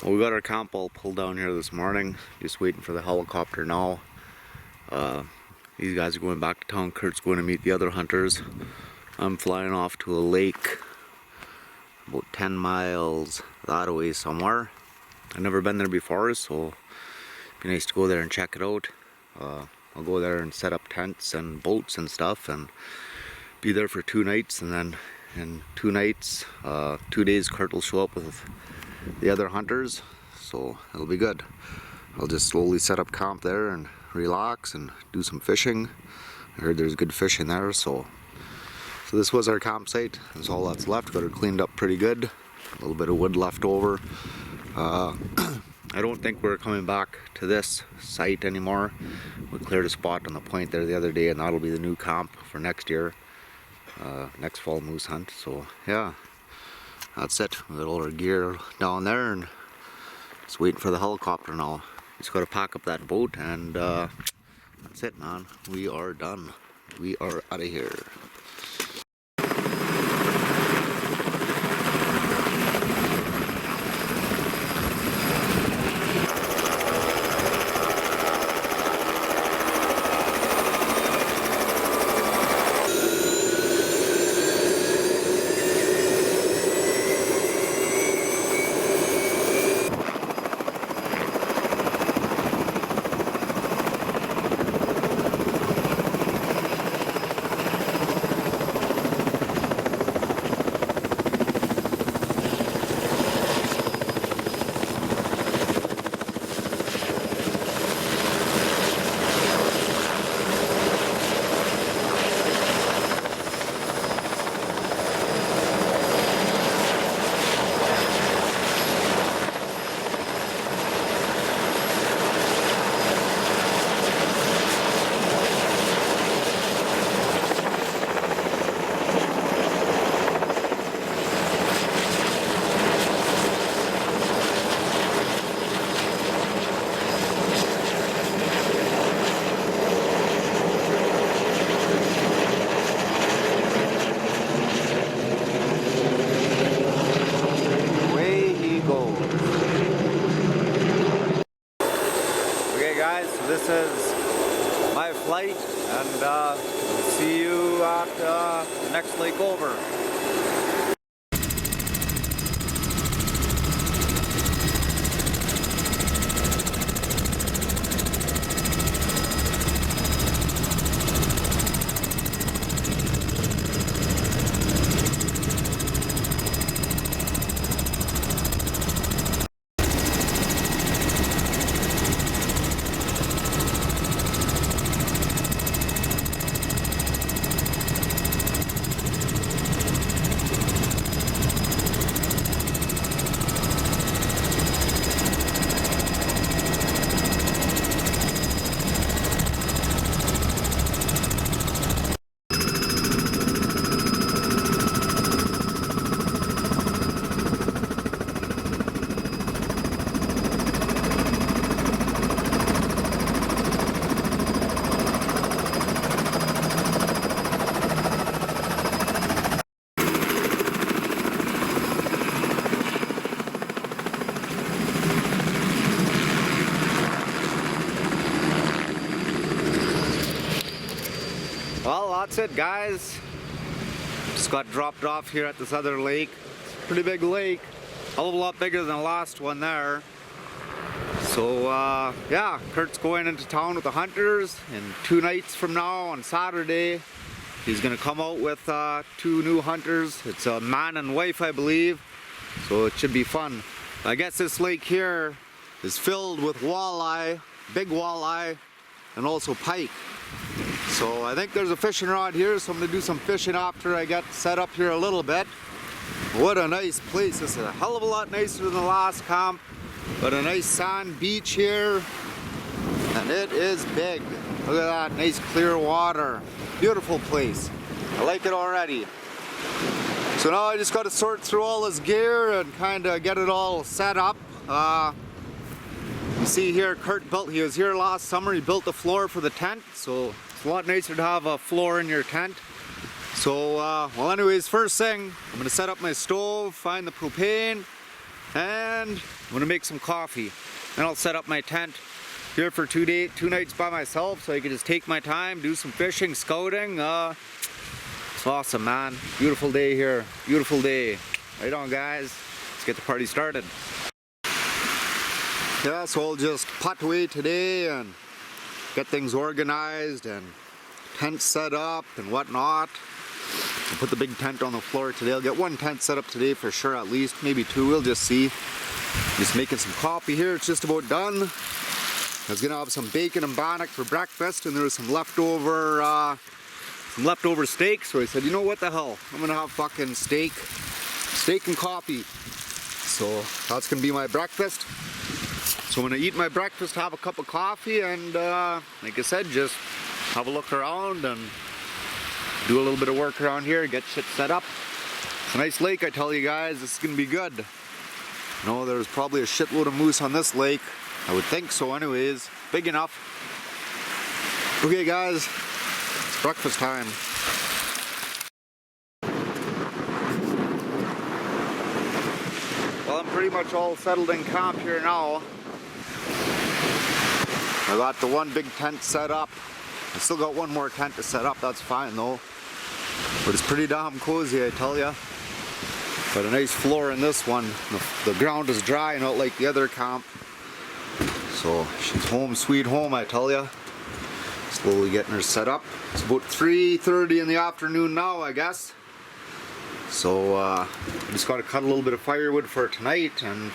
Well, we got our camp all pulled down here this morning. Just waiting for the helicopter now. These guys are going back to town. Kurt's going to meet the other hunters. I'm flying off to a lake about 10 miles that way somewhere. I've never been there before, so it'd be nice to go there and check it out. I'll go there and set up tents and boats and stuff and be there for 2 nights, and then in 2 nights, 2 days, Kurt will show up with the other hunters, so it'll be good. I'll just slowly set up camp there and relax and do some fishing. I heard there's good fishing there, so this was our campsite. That's all that's left. Got it cleaned up pretty good. A little bit of wood left over. I don't think we're coming back to this site anymore. We cleared a spot on the point there the other day, and that'll be the new camp for next year, next fall moose hunt. So yeah, that's it. We got all our gear down there and just waiting for the helicopter now. Just got to pack up that boat, and that's it, man. We are done. We are out of here. This is my flight, and we'll see you at the next lake over. Well, that's it, guys. Just got dropped off here at this other lake. Pretty big lake, a hell of a lot bigger than the last one there. So yeah, Kurt's going into town with the hunters, and 2 nights from now on Saturday he's gonna come out with 2 new hunters. It's a man and wife, I believe, so it should be fun. I guess this lake here is filled with walleye, big walleye, and also pike. So I think there's a fishing rod here, so I'm going to do some fishing after I get set up here a little bit. What a nice place. This is a hell of a lot nicer than the last camp. Got a nice sand beach here, and it is big. Look at that, nice clear water. Beautiful place. I like it already. So now I just got to sort through all this gear and kind of get it all set up. You see here, Kurt he was here last summer. He built the floor for the tent, so it's a lot nicer to have a floor in your tent. So, well anyways, first thing, I'm going to set up my stove, find the propane, and I'm gonna make some coffee. Then I'll set up my tent here for 2 nights by myself, so I can just take my time, do some fishing, scouting. It's awesome, man. Beautiful day here. Beautiful day. Right on, guys. Let's get the party started. Yeah, so I'll just putt away today and get things organized and tent set up and whatnot. I'll put the big tent on the floor today. I'll get one tent set up today for sure, at least, maybe two, we'll just see. Just making some coffee here, it's just about done. I was gonna have some bacon and bannock for breakfast, and there was some leftover steak, so I said, you know what the hell, I'm gonna have fucking steak and coffee. So that's gonna be my breakfast. So I'm gonna eat my breakfast, have a cup of coffee, and like I said, just have a look around and do a little bit of work around here, get shit set up. It's a nice lake, I tell you guys. This is gonna be good. You know, there's probably a shitload of moose on this lake. I would think so anyways. Big enough. Okay guys, it's breakfast time. Well, I'm pretty much all settled in camp here now. I got the one big tent set up. I still got one more tent to set up, that's fine though. But it's pretty damn cozy, I tell ya. Got a nice floor in this one. The ground is dry, not like the other camp. So she's home sweet home, I tell ya. Slowly getting her set up. It's about 3:30 in the afternoon now, I guess. So I just got to cut a little bit of firewood for tonight and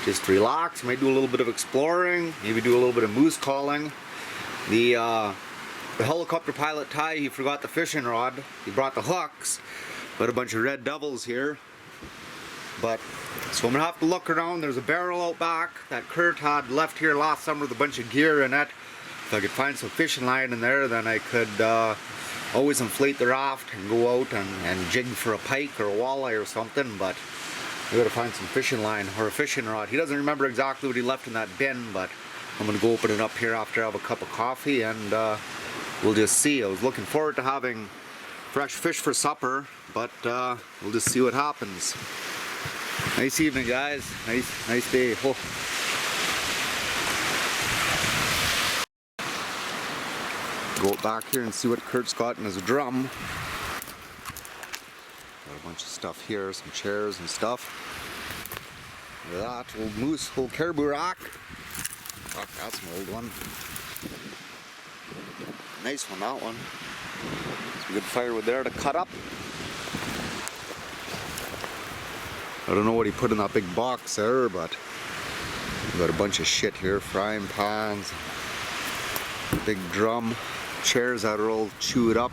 just relax. Might do a little bit of exploring, maybe do a little bit of moose calling. The helicopter pilot Ty, he forgot the fishing rod. He brought the hooks. Got a bunch of red devils here. But so I'm gonna have to look around. There's a barrel out back that Kurt had left here last summer with a bunch of gear in it. If I could find some fishing line in there, then I could always inflate the raft and go out and jig for a pike or a walleye or something. But I gotta find some fishing line or a fishing rod. He doesn't remember exactly what he left in that bin, but I'm gonna go open it up here after I have a cup of coffee, and we'll just see. I was looking forward to having fresh fish for supper, but we'll just see what happens. Nice evening, guys. Nice day. Oh. Go back here and see what Kurt's got in his drum. Got a bunch of stuff here, some chairs and stuff. Look at that, old moose, old caribou rack. Fuck, that's an old one. Nice one, that one. Some good firewood there to cut up. I don't know what he put in that big box there, but we got a bunch of shit here. Frying pans, big drum, chairs that are all chewed up.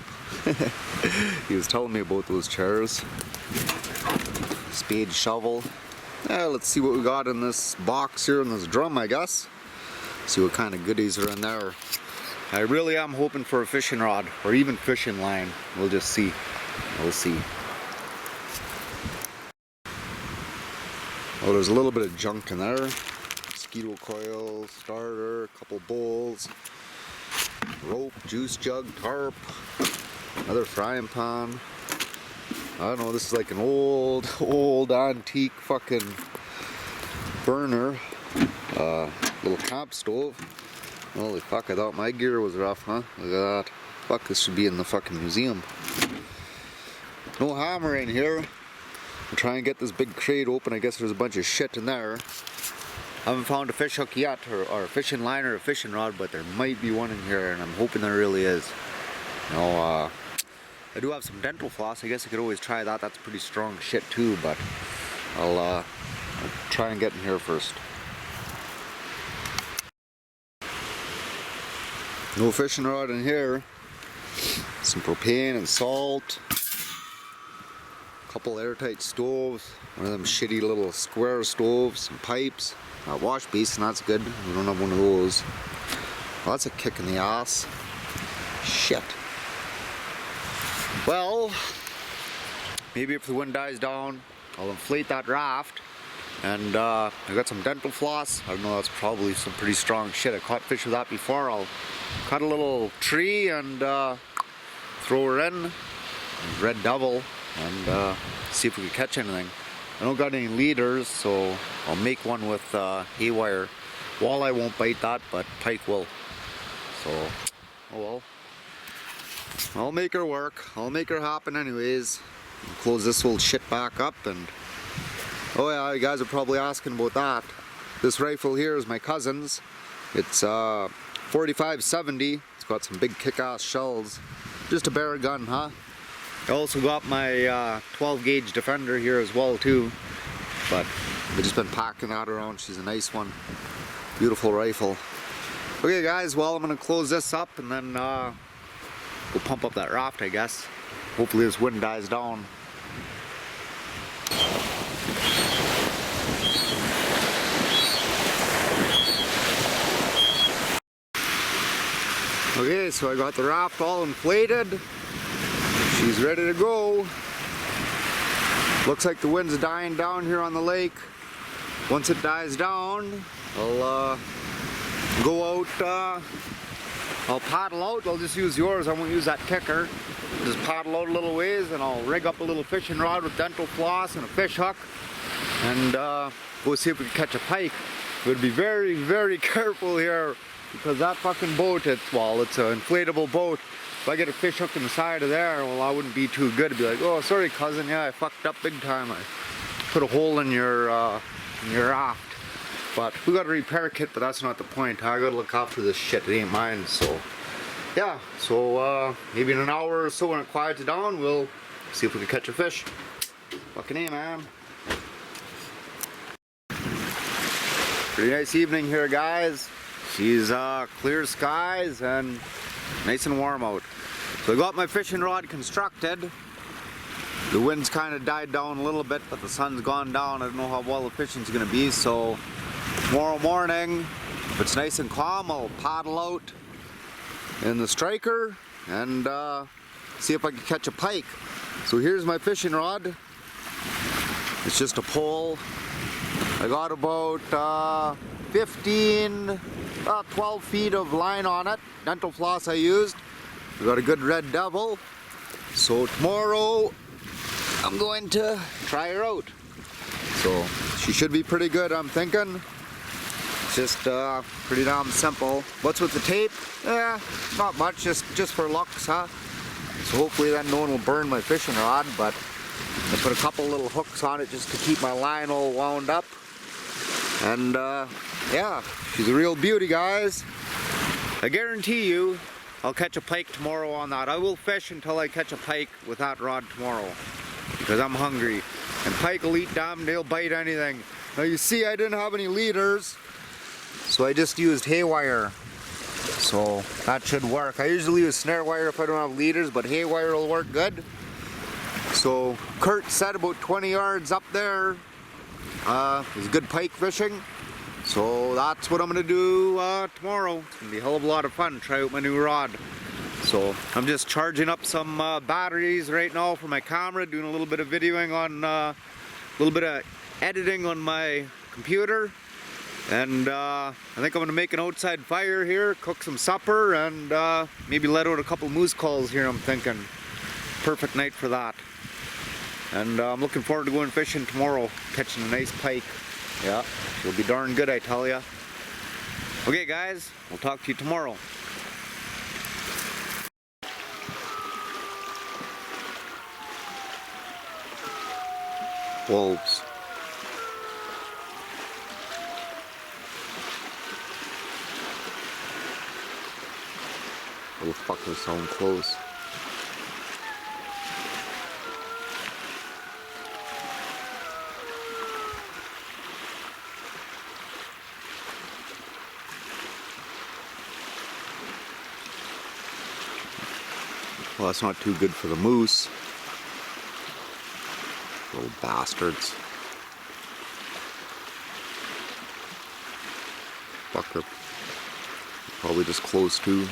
He was telling me about those chairs. Spade, shovel. Yeah, let's see what we got in this box here in this drum, I guess. See what kind of goodies are in there. I really am hoping for a fishing rod or even fishing line. We'll just see. We'll see. Oh, there's a little bit of junk in there. Mosquito coil, starter, a couple bowls, rope, juice jug, tarp, another frying pan. I don't know, this is like an old antique fucking burner. Little camp stove. Holy fuck, I thought my gear was rough, huh? Look at that. Fuck, this should be in the fucking museum. No hammer in here. I'll try and get this big crate open. I guess there's a bunch of shit in there. I haven't found a fish hook yet, or a fishing line or a fishing rod, but there might be one in here, and I'm hoping there really is. You know, I do have some dental floss. I guess I could always try that. That's pretty strong shit too, but I'll try and get in here first. No fishing rod in here. Some propane and salt. Couple airtight stoves, one of them shitty little square stoves, some pipes, a wash basin, that's good. We don't have one of those. Well, that's a kick in the ass. Shit. Well, maybe if the wind dies down, I'll inflate that raft. And I got some dental floss. I don't know, that's probably some pretty strong shit. I caught fish with that before. I'll cut a little tree and throw her in. Red devil. And see if we can catch anything. I don't got any leaders, so I'll make one with haywire. Walleye won't bite that, but pike will. So, oh well. I'll make her work. I'll make her happen anyways. I'll close this old shit back up and... Oh yeah, you guys are probably asking about that. This rifle here is my cousin's. It's 45-70. It's got some big kick-ass shells. Just a bear gun, huh? I also got my 12 gauge Defender here as well too. But I've just been packing that around. She's a nice one. Beautiful rifle. Okay guys, well I'm gonna close this up and then we'll pump up that raft, I guess. Hopefully this wind dies down. Okay, so I got the raft all inflated. She's ready to go. Looks like the wind's dying down here on the lake. Once it dies down, I'll go out, I'll paddle out. I'll just use yours, I won't use that kicker. Just paddle out a little ways and I'll rig up a little fishing rod with dental floss and a fish hook and go see if we can catch a pike. We'd be very, very careful here because that fucking boat, it's an inflatable boat. If I get a fish hook in the side of there, well, I wouldn't be too good to be like, oh, sorry cousin, yeah, I fucked up big time. I put a hole in your raft. But we got a repair kit, but that's not the point. I gotta look after this shit, it ain't mine, so. Yeah, so maybe in an hour or so when it quiets down, we'll see if we can catch a fish. Fucking A, man. Pretty nice evening here, guys. She's clear skies and nice and warm out. So I got my fishing rod constructed. The wind's kind of died down a little bit, but the sun's gone down. I don't know how well the fishing's gonna be, so tomorrow morning, if it's nice and calm, I'll paddle out in the striker and see if I can catch a pike. So here's my fishing rod. It's just a pole. I got about 12 feet of line on it. Dental floss I used. I got a good red devil. So tomorrow I'm going to try her out. So she should be pretty good, I'm thinking. It's just pretty damn simple. What's with the tape? Not much, just for looks, huh? So hopefully then no one will burn my fishing rod, but I put a couple little hooks on it just to keep my line all wound up. And yeah, she's a real beauty, guys. I guarantee you I'll catch a pike tomorrow on that. I will fish until I catch a pike with that rod tomorrow because I'm hungry. And pike will eat damn, they'll bite anything. Now you see I didn't have any leaders, so I just used haywire. So that should work. I usually use snare wire if I don't have leaders, but haywire will work good. So Kurt said about 20 yards up there is good pike fishing. So that's what I'm gonna do tomorrow. It's gonna be a hell of a lot of fun, try out my new rod. So I'm just charging up some batteries right now for my camera, doing a little bit of videoing on, a little bit of editing on my computer. And I think I'm gonna make an outside fire here, cook some supper, and maybe let out a couple moose calls here, I'm thinking. Perfect night for that. And I'm looking forward to going fishing tomorrow, catching a nice pike. Yeah, it'll be darn good, I tell ya. Okay guys, we'll talk to you tomorrow. Wolves. Little fuckers so close. Well, that's not too good for the moose. Little bastards. Fucker. Probably just close too.